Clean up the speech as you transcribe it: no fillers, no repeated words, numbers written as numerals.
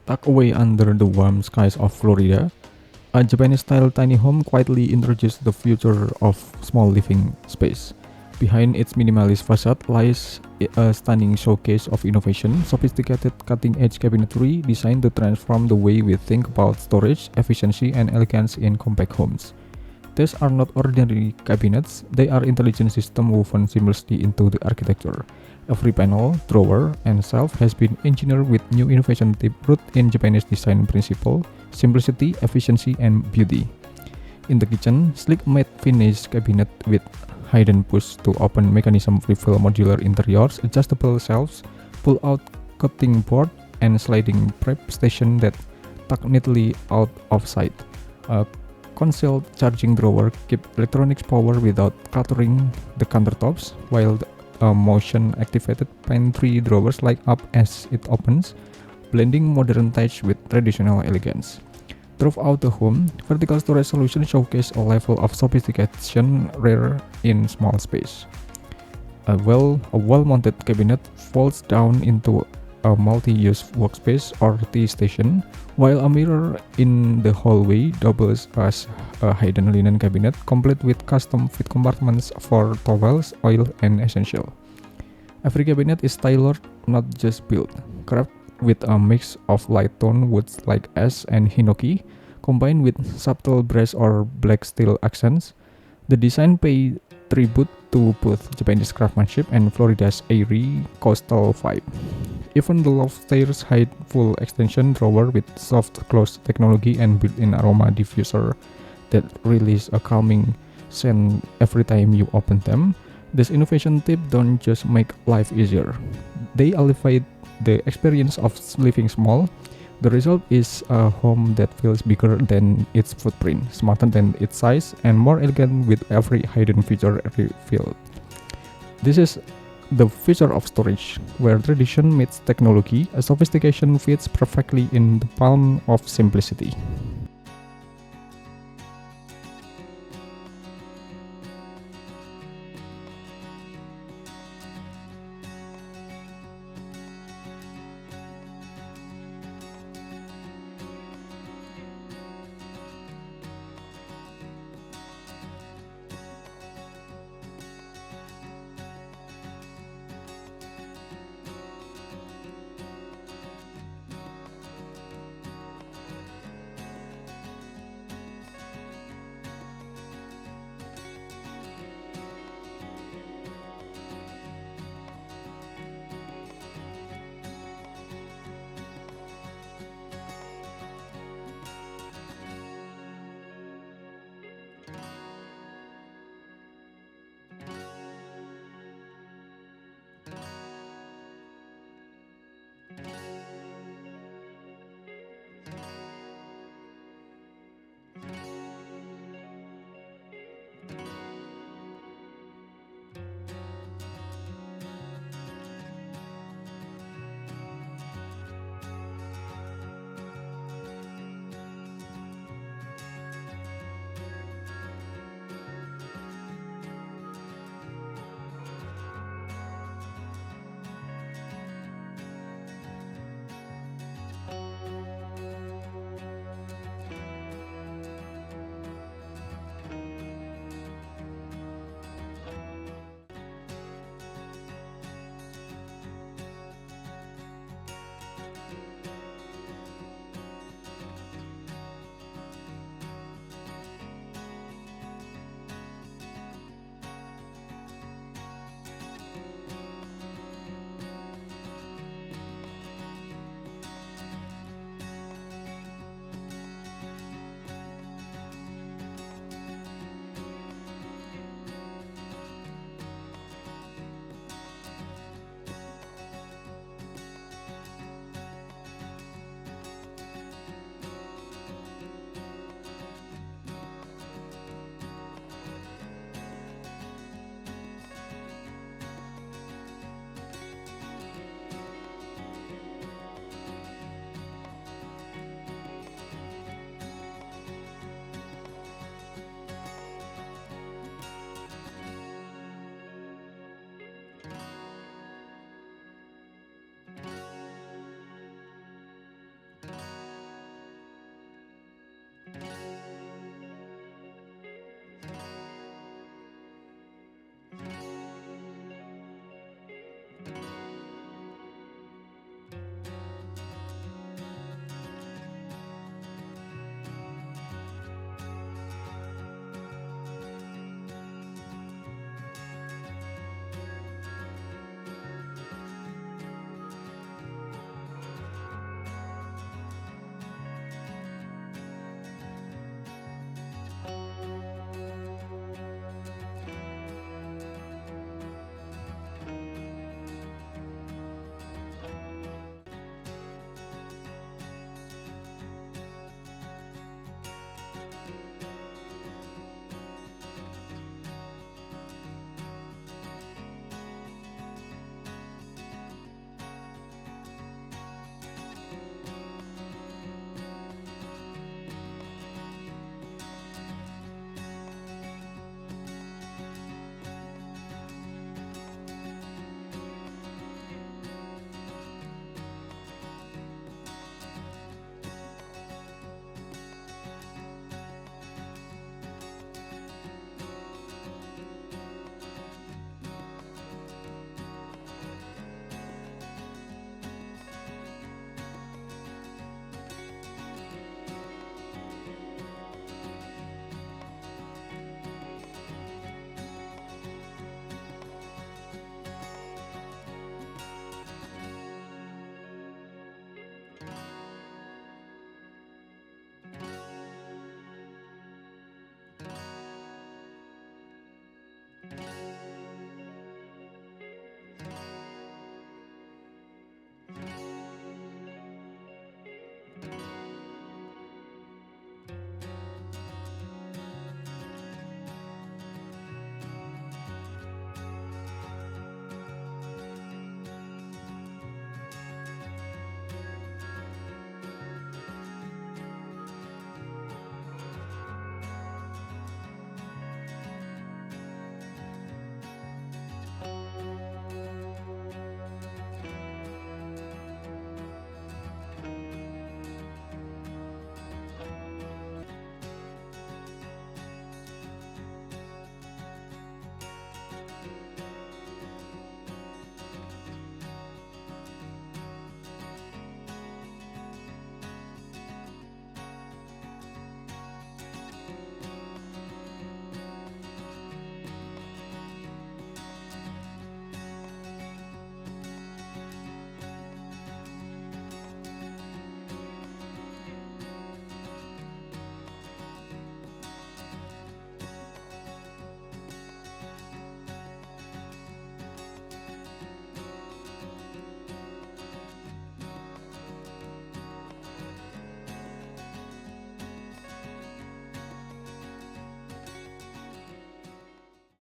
Tucked away under the warm skies of Florida, a Japanese-style tiny home quietly introduces the future of small living space. Behind its minimalist facade lies a stunning showcase of innovation, sophisticated cutting-edge cabinetry designed to transform the way we think about storage, efficiency, and elegance in compact homes. These are not ordinary cabinets, they are intelligent systems woven seamlessly into the architecture. Every panel, drawer, and shelf has been engineered with new innovation rooted in Japanese design principle, simplicity, efficiency, and beauty. In the kitchen, sleek matte finish cabinet with hidden push to open mechanism reveal modular interiors, adjustable shelves, pull-out cutting board, and sliding prep station that tuck neatly out of sight. A concealed charging drawer keep electronics power without cluttering the countertops, while motion-activated pantry drawers light up as it opens, blending modern touch with traditional elegance. Throughout the home, vertical storage solutions showcase a level of sophistication rare in small space. A well-mounted cabinet folds down into a multi-use workspace or tea station, while a mirror in the hallway doubles as a hidden linen cabinet, complete with custom-fit compartments for towels, oil, and essential. Every cabinet is tailored, not just built, crafted with a mix of light tone woods like ash and hinoki, combined with subtle brass or black steel accents. The design pays tribute to both Japanese craftsmanship and Florida's airy coastal vibe. Even the loft stairs hide full extension drawer with soft close technology and built-in aroma diffuser that release a calming scent every time you open them. This innovation tip don't just make life easier. They elevate the experience of living small. The result is a home that feels bigger than its footprint, smarter than its size, and more elegant with every hidden feature revealed. This is the future of storage, where tradition meets technology, a sophistication fits perfectly in the palm of simplicity.